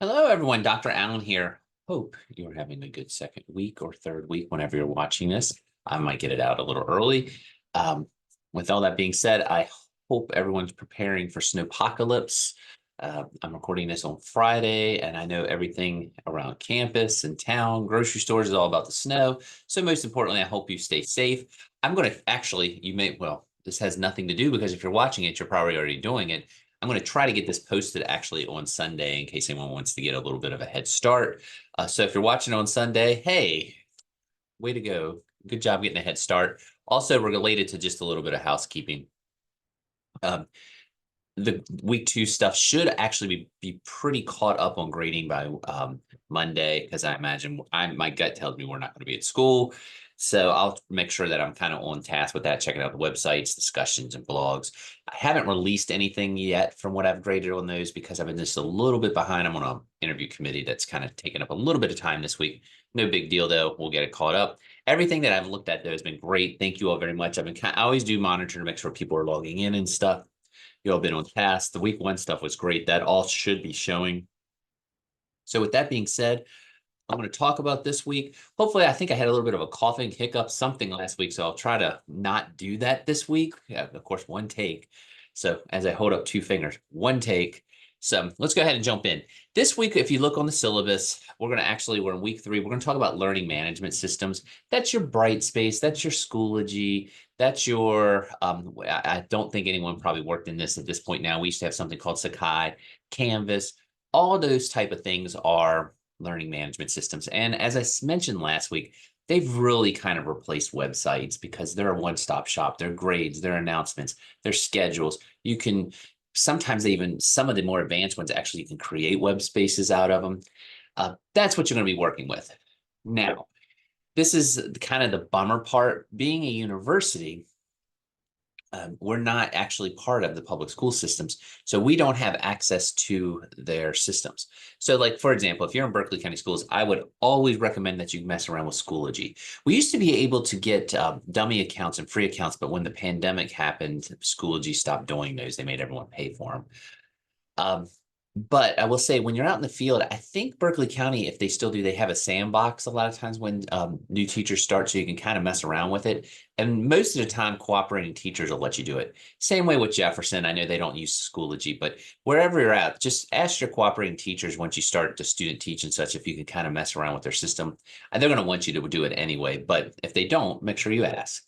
Hello, everyone. Dr. Allen here. Hope you're having a good second week or third week whenever you're watching this. I might get it out a little early. Um, with all that being said, I hope everyone's preparing for snowpocalypse. I'm recording this on Friday, and I know everything around campus and town, grocery stores is all about the snow. So most importantly, I hope you stay safe. I'm going to actually, this has nothing to do because if you're watching it, you're probably already doing it. I'm going to try to get this posted actually on Sunday in case anyone wants to get a little bit of a head start. So if you're watching on Sunday, hey, way to go. Good job getting a head start. Also related to just a little bit of housekeeping. Um, the week 2 stuff should actually be pretty caught up on grading by Monday because I imagine my gut tells me we're not going to be at school. So I'll make sure that I'm kind of on task with that, checking out the websites, discussions, and blogs. I haven't released anything yet from what I've graded on those because I've been just a little bit behind. I'm on an interview committee that's kind of taken up a little bit of time this week. No big deal though. We'll get it caught up. Everything that I've looked at though has been great. Thank you all very much. I always do monitor to make sure people are logging in and stuff. You all been on task. The week 1 stuff was great. That all should be showing. So with that being said, I'm going to talk about this week. Hopefully, I think I had a little bit of a coughing hiccup, something last week. So I'll try to not do that this week. Yeah, of course, one take. So as I hold up 2 fingers, one take. So let's go ahead and jump in. This week, if you look on the syllabus, we're in week 3. We're going to talk about learning management systems. That's your Brightspace. That's your Schoology. That's your, I don't think anyone probably worked in this at this point now. We used to have something called Sakai, Canvas. All those type of things are learning management systems. And as I mentioned last week, they've really kind of replaced websites because they're a one-stop shop. Their grades, their announcements, their schedules. You can sometimes some of the more advanced ones actually you can create web spaces out of them. That's what you're going to be working with. Now, this is kind of the bummer part. Being a university, we're not actually part of the public school systems, so we don't have access to their systems. So like, for example, if you're in Berkeley County Schools, I would always recommend that you mess around with Schoology. We used to be able to get dummy accounts and free accounts, but when the pandemic happened, Schoology stopped doing those. They made everyone pay for them. But I will say, when you're out in the field, I think Berkeley County, if they still do, they have a sandbox a lot of times when new teachers start, so you can kind of mess around with it. And most of the time, cooperating teachers will let you do it. Same way with Jefferson. I know they don't use Schoology, but wherever you're at, just ask your cooperating teachers once you start to student teach and such, if you can kind of mess around with their system. And they're going to want you to do it anyway. But if they don't, make sure you ask.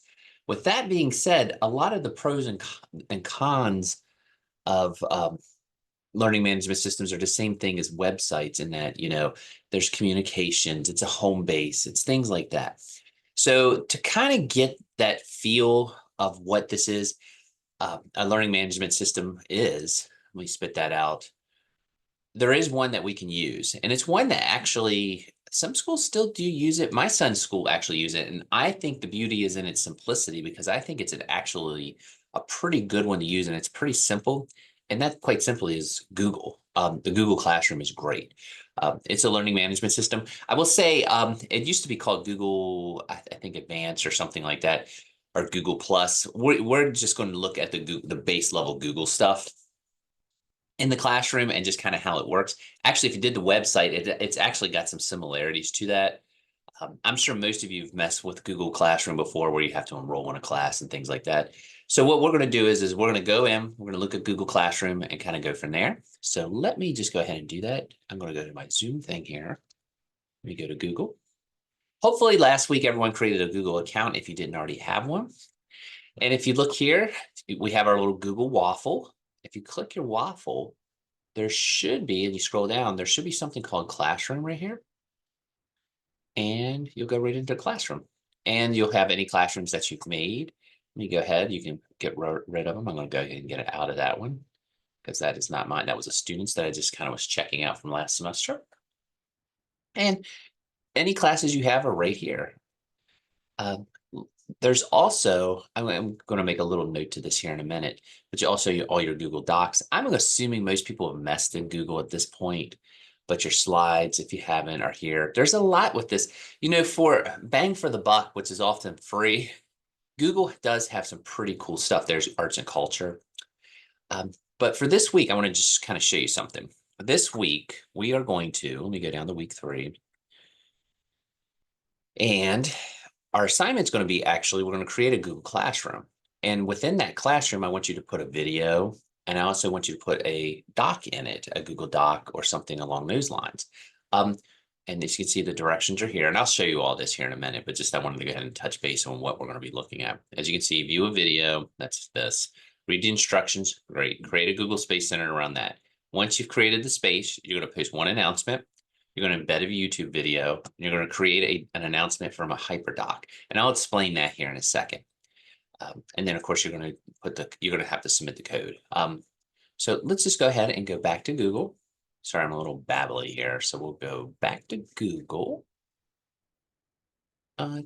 With that being said, a lot of the pros and cons of learning management systems are the same thing as websites in that, there's communications, it's a home base, it's things like that. So to kind of get that feel of what this is, a learning management system is, let me spit that out. There is one that we can use, and it's one that actually some schools still do use it. My son's school actually use it, and I think the beauty is in its simplicity because I think it's actually a pretty good one to use, and it's pretty simple. And that quite simply is Google. The Google Classroom is great. It's a learning management system. I will say it used to be called Google, I think Advanced or something like that, or Google Plus. We're just going to look at the base level Google stuff in the classroom and just kind of how it works. Actually, if you did the website, it's actually got some similarities to that. I'm sure most of you have messed with Google Classroom before where you have to enroll in a class and things like that. So what we're going to do is we're going to go in, we're going to look at Google Classroom and kind of go from there. So let me just go ahead and do that. I'm going to go to my Zoom thing here. Let me go to Google. Hopefully last week everyone created a Google account if you didn't already have one. And if you look here, we have our little Google waffle. If you click your waffle, there should be, and you scroll down, there should be something called Classroom right here. And you'll go right into Classroom. And you'll have any classrooms that you've made. Let me go ahead, you can get rid of them. I'm going to go ahead and get it out of that one because that is not mine. That was a student's that I just kind of was checking out from last semester. And any classes you have are right here. There's also, I'm going to make a little note to this here in a minute, but you also all your Google Docs. I'm assuming most people have messed in Google at this point, but your slides, if you haven't, are here. There's a lot with this, for bang for the buck, which is often free. Google does have some pretty cool stuff. There's arts and culture. But for this week, I want to just kind of show you something. this week we are going to, let me go down to week 3. And our assignment's going to be actually, we're going to create a Google Classroom. And within that classroom, I want you to put a video, and I also want you to put a doc in it, a Google Doc or something along those lines. And as you can see, the directions are here, and I'll show you all this here in a minute, but just I wanted to go ahead and touch base on what we're going to be looking at. As you can see, view a video, that's this. Read the instructions, great. Create a Google Space Center around that. Once you've created the space, you're going to post one announcement. You're going to embed a YouTube video. You're going to create an announcement from a HyperDoc, and I'll explain that here in a second. And then, of course, you're going to have to submit the code. So let's just go ahead and go back to Google. Sorry, I'm a little babbly here, so we'll go back to Google. All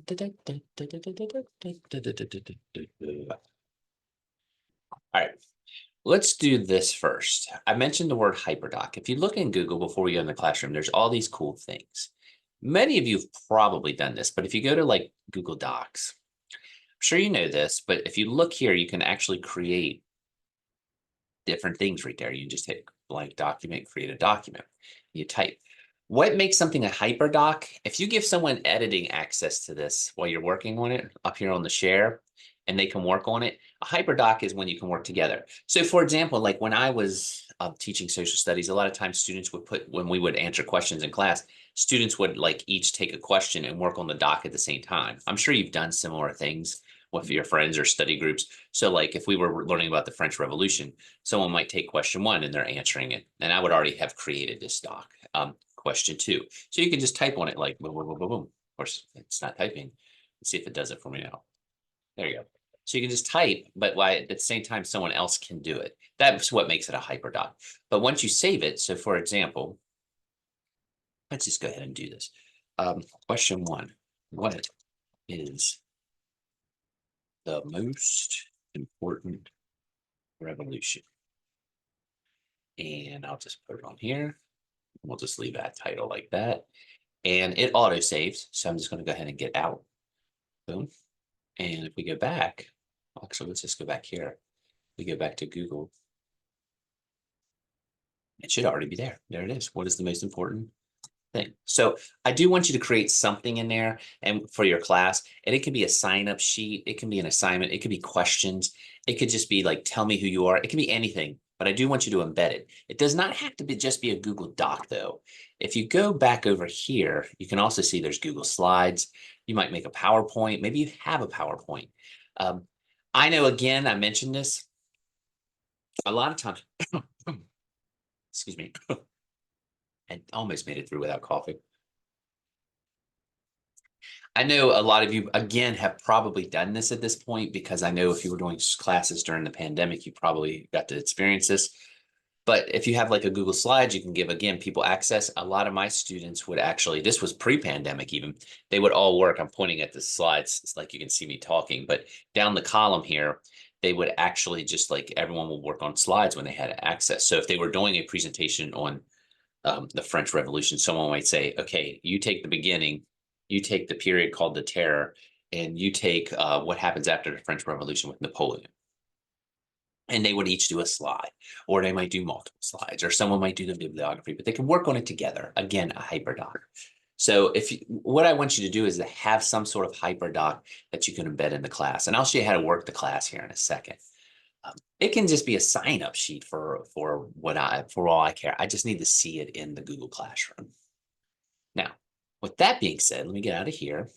right. Let's do this first. I mentioned the word HyperDoc. If you look in Google before we go in the classroom, there's all these cool things. Many of you have probably done this, but if you go to like Google Docs, I'm sure you know this, but if you look here, you can actually create different things right there. You just hit blank document, create a document. You type. What makes something a HyperDoc? If you give someone editing access to this while you're working on it up here on the share, and they can work on it, a HyperDoc is when you can work together. So for example, like when I was teaching social studies, a lot of times students would when we would answer questions in class, students would like each take a question and work on the doc at the same time. I'm sure you've done similar things with your friends or study groups. So like if we were learning about the French Revolution, someone might take question 1 and they're answering it. And I would already have created this doc. Question 2. So you can just type on it like boom, boom, boom, boom, boom. Of course, it's not typing. Let's see if it does it for me now. There you go. So you can just type, but why at the same time someone else can do it. That's what makes it a HyperDoc. But once you save it, so for example, let's just go ahead and do this. Question 1. What is the most important revolution? And I'll just put it on here. We'll just leave that title like that. And it auto saves. So I'm just going to go ahead and get out. Boom. And if we go back, actually, let's just go back here. We go back to Google. It should already be there. There it is. What is the most important thing? So I do want you to create something in there and for your class, and it can be a sign-up sheet. It can be an assignment. It could be questions. It could just be like, tell me who you are. It can be anything, but I do want you to embed it. It does not have to be just be a Google Doc though. If you go back over here, you can also see there's Google Slides. You might make a PowerPoint. Maybe you have a PowerPoint. I know, again, I mentioned this a lot of times. Excuse me. I almost made it through without coughing. I know a lot of you, again, have probably done this at this point because I know if you were doing classes during the pandemic, you probably got to experience this. But if you have like a Google Slides, you can give, again, people access. A lot of my students would actually, this was pre-pandemic even, they would all work. I'm pointing at the slides. It's like you can see me talking, but down the column here, they would actually just like everyone will work on slides when they had access. So if they were doing a presentation on the French Revolution, someone might say, okay, you take the beginning, you take the period called the Terror, and you take what happens after the French Revolution with Napoleon. And they would each do a slide, or they might do multiple slides, or someone might do the bibliography, but they can work on it together. Again, a HyperDoc. So what I want you to do is to have some sort of HyperDoc that you can embed in the class. And I'll show you how to work the class here in a second. It can just be a sign-up sheet for all I care. I just need to see it in the Google Classroom. Now, with that being said, let me get out of here.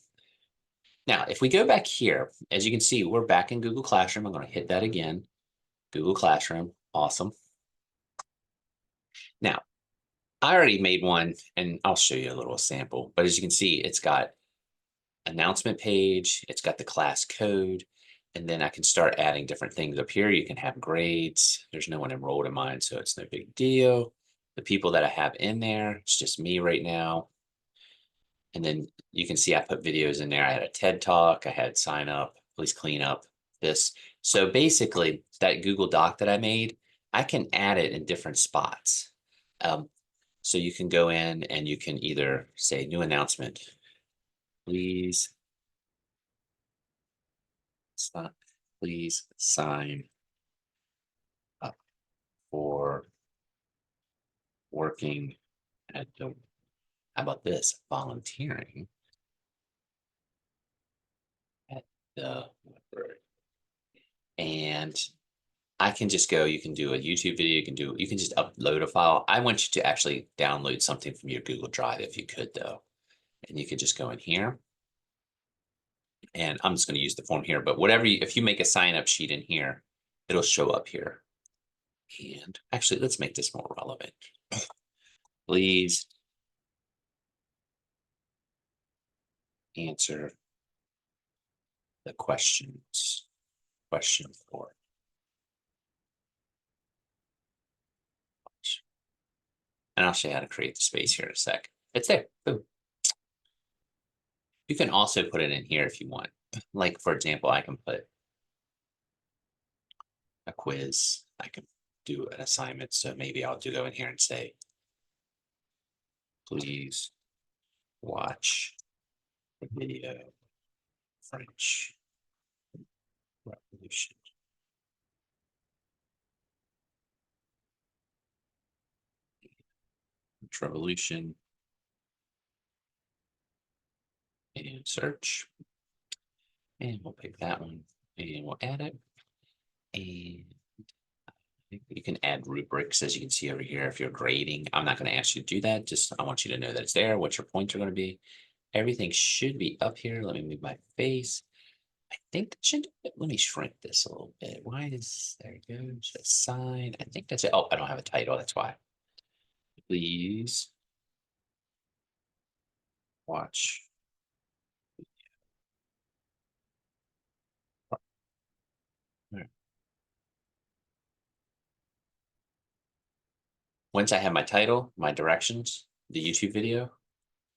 Now, if we go back here, as you can see, we're back in Google Classroom. I'm going to hit that again. Google Classroom, awesome. Now, I already made one, and I'll show you a little sample. But as you can see, it's got announcement page, it's got the class code, and then I can start adding different things up here. You can have grades. There's no one enrolled in mine, so it's no big deal. The people that I have in there, it's just me right now. And then you can see I put videos in there. I had a TED Talk, I had sign up, please clean up this. So basically that Google Doc that I made, I can add it in different spots. So you can go in and you can either say new announcement, please sign up for working at the, how about this, volunteering at the library. And I can just go, you can do a YouTube video, you can just upload a file. I want you to actually download something from your Google Drive if you could though. And you could just go in here. And I'm just going to use the form here, but whatever, if you make a sign up sheet in here, it'll show up here. And actually, let's make this more relevant. Please answer the questions. Question 4. And I'll show you how to create the space here in a sec. It's there. Boom. You can also put it in here if you want. Like, for example, I can put a quiz. I can do an assignment. So maybe I'll go in here and say, please watch the video French Revolution. French Revolution. And search. And we'll pick that one and we'll add it. And you can add rubrics, as you can see over here, if you're grading. I'm not going to ask you to do that. Just I want you to know that it's there, what your points are going to be. Everything should be up here. Let me move my face. I think that should, let me shrink this a little bit. Why is, there it goes, assign. I think that's it. Oh, I don't have a title. That's why. Please watch. Once I have my title, my directions, the YouTube video,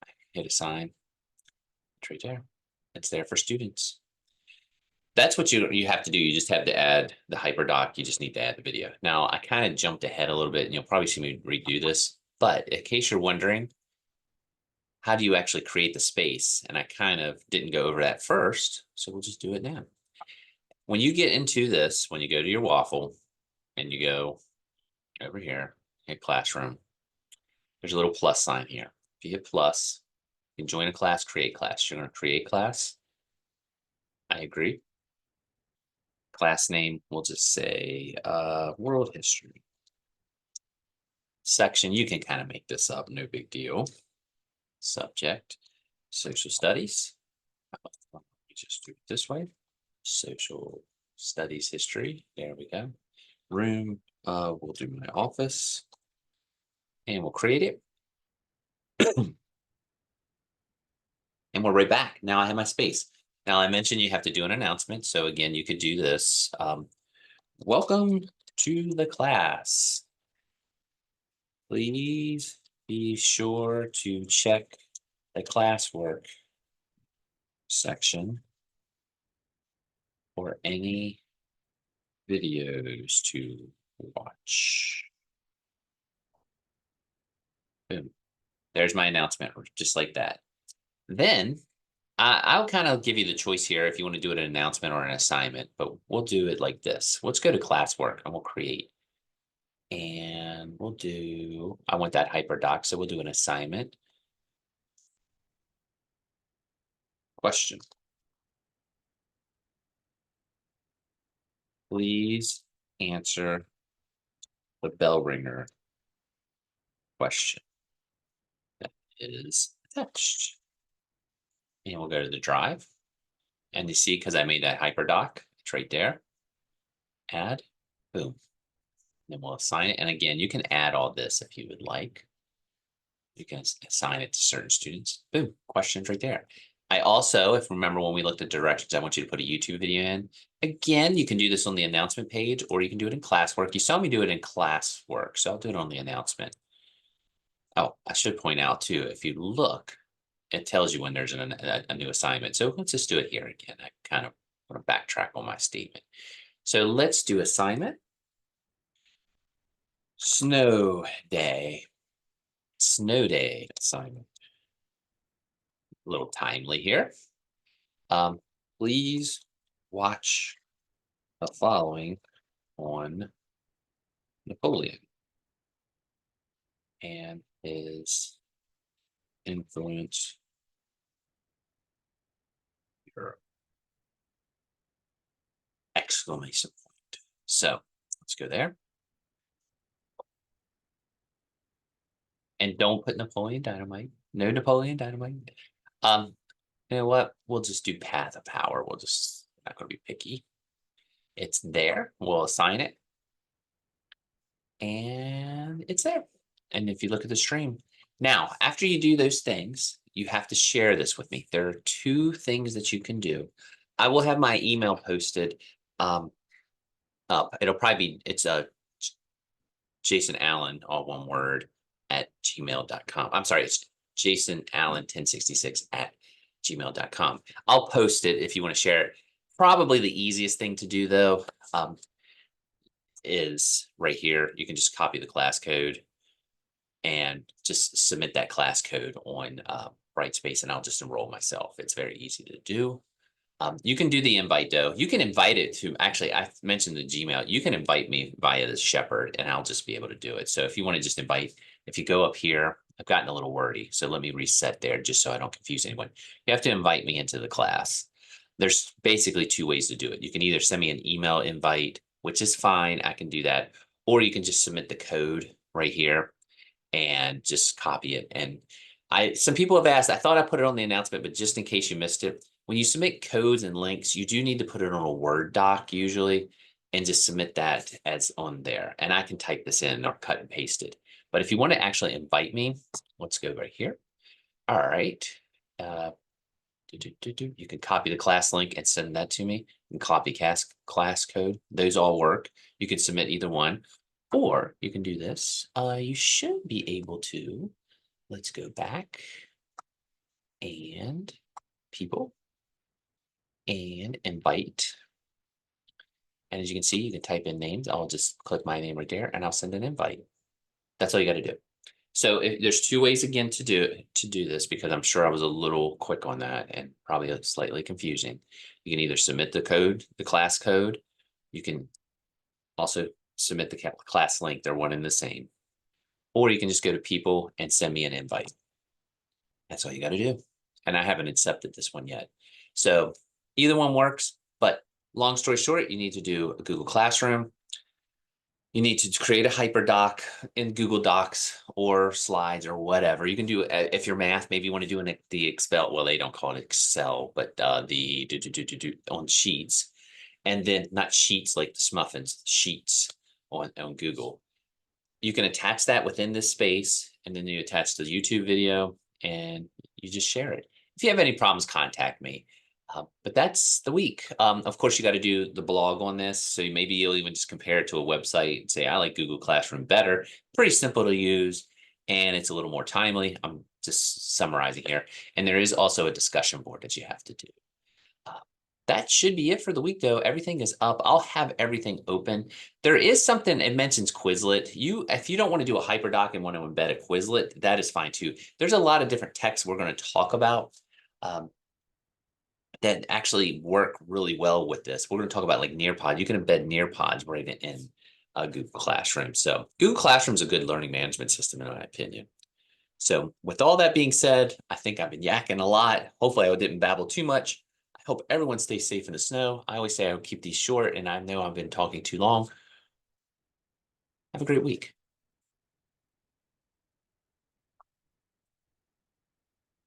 I hit assign. It's right there. It's there for students. That's what you have to do. You just have to add the hyperdoc. You just need to add the video. Now, I kind of jumped ahead a little bit, and you'll probably see me redo this. But in case you're wondering, how do you actually create the space? And I kind of didn't go over that first, so we'll just do it now. When you get into this, when you go to your waffle and you go over here, hit classroom, there's a little plus sign here. If you hit plus, you can join a class, create class. You're going to create class. I agree. Class name, we'll just say world history. Section, you can kind of make this up, no big deal. Subject, social studies. Let me just do it this way. Social studies history. There we go. Room, we'll do my office. And we'll create it. And we're right back. Now I have my space. Now I mentioned you have to do an announcement. So again, you could do this. Welcome to the class. Please be sure to check the classwork section for any videos to watch. Boom. There's my announcement, just like that. Then I'll kind of give you the choice here if you want to do an announcement or an assignment, but we'll do it like this. Let's go to classwork and we'll create. And we'll do, I want that hyperdoc, so we'll do an assignment. Question. Please answer the bell ringer question that is attached. And we'll go to the drive. And you see, because I made that hyperdoc, it's right there. Add, boom. Then we'll assign it. And again, you can add all this if you would like. You can assign it to certain students. Boom, questions right there. I also, if remember when we looked at directions, I want you to put a YouTube video in. Again, you can do this on the announcement page, or you can do it in classwork. You saw me do it in classwork, so I'll do it on the announcement. Oh, I should point out too, if you look, it tells you when there's a new assignment. So let's just do it here again. I kind of want to backtrack on my statement. So let's do assignment. Snow day. Snow day assignment. A little timely here. Please watch the following on Napoleon. and his influence here, exclamation point. So let's go there. And don't put Napoleon Dynamite. No Napoleon Dynamite. You know what? We'll just do Path of Power. We'll just not going to be picky. It's there. We'll assign it. And it's there. And if you look at the stream. Now, after you do those things, you have to share this with me. There are 2 things that you can do. I will have my email posted up. It'll probably be, it's a Jason Allen, all one word, at gmail.com. I'm sorry, it's Jason Allen 1066 at gmail.com. I'll post it if you want to share it. Probably the easiest thing to do though, is right here. You can just copy the class code and just submit that class code on Brightspace, and I'll just enroll myself. It's very easy to do. You can do the invite though. You can invite it to, actually, I mentioned the Gmail. You can invite me via the Shepherd and I'll just be able to do it. So if you want to just invite, if you go up here, I've gotten a little wordy. So let me reset there just so I don't confuse anyone. You have to invite me into the class. There's basically 2 ways to do it. You can either send me an email invite, which is fine. I can do that. Or you can just submit the code right here and just copy it. And some people have asked, I thought I put it on the announcement, but just in case you missed it, when you submit codes and links, you do need to put it on a Word doc usually, and just submit that as on there. And I can type this in or cut and paste it. But if you want to actually invite me, let's go right here. All right. You can copy the class link and send that to me, and copy class code. Those all work. You can submit either one, or you can do this. You should be able to, let's go back and people and invite. And as you can see, you can type in names. I'll just click my name right there and I'll send an invite. That's all you got to do. So there's 2 ways again to do this, because I'm sure I was a little quick on that and probably slightly confusing. You can either submit the code, the class code. You can also submit the class link. They're one and the same. Or you can just go to people and send me an invite. That's all you got to do. And I haven't accepted this one yet. So either one works, but long story short, you need to do a Google Classroom. You need to create a hyperdoc in Google Docs or Slides or whatever. You can do, if you're math, maybe you want to do the Excel. Well, they don't call it Excel, but the on Sheets. And then not Sheets like the Smuffins, Sheets on Google. You can attach that within this space, and then you attach the YouTube video and you just share it. If you have any problems, contact me. But that's the week. Of course, you got to do the blog on this. So maybe you'll even just compare it to a website and say, I like Google Classroom better. Pretty simple to use, and it's a little more timely. I'm just summarizing here. And there is also a discussion board that you have to do. That should be it for the week, though. Everything is up. I'll have everything open. There is something, it mentions Quizlet. If you don't want to do a hyperdoc and want to embed a Quizlet, that is fine too. There's a lot of different texts we're going to talk about that actually work really well with this. We're going to talk about like Nearpod. You can embed Nearpods right in Google Classroom. So Google Classroom is a good learning management system, in my opinion. So with all that being said, I think I've been yakking a lot. Hopefully I didn't babble too much. I hope everyone stays safe in the snow. I always say I will keep these short, and I know I've been talking too long. Have a great week.